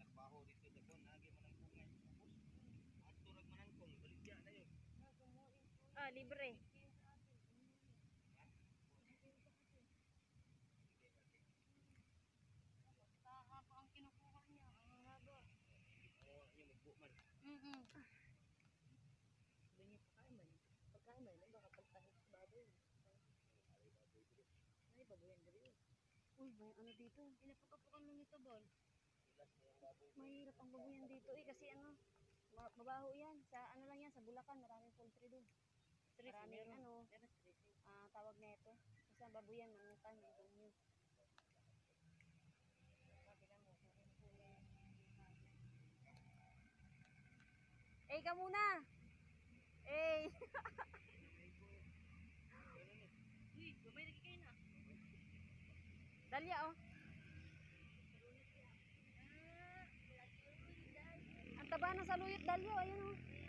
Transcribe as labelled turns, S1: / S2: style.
S1: Nagbaho dito dapon, lagi manangkungay. Tapos, at turag manangkung, baligya na yun.
S2: Libre.
S3: Haba ang kinukuha niya. Ang haba.
S1: Oo, yung magbuman.
S2: Sabi niya, pagkain ba yun? Baka pagtahit sa baboy. Ay, baboy yan dali. Uy, ano dito?
S3: Pinapukapukan mo nito, Bol.
S2: Mahirap ang baboyan dito kasi mabaho yan. Sa ano lang yan, sa Bulacan, maraming poultry doon. Maraming tawag na ito. Kasi ang baboyan, mangutan, may ganyo. Ka muna!
S3: Uy, gabay lagi kayo na.
S2: Dalya, oh. Ang taba ng saluyot, dalyo. Ayun, oh.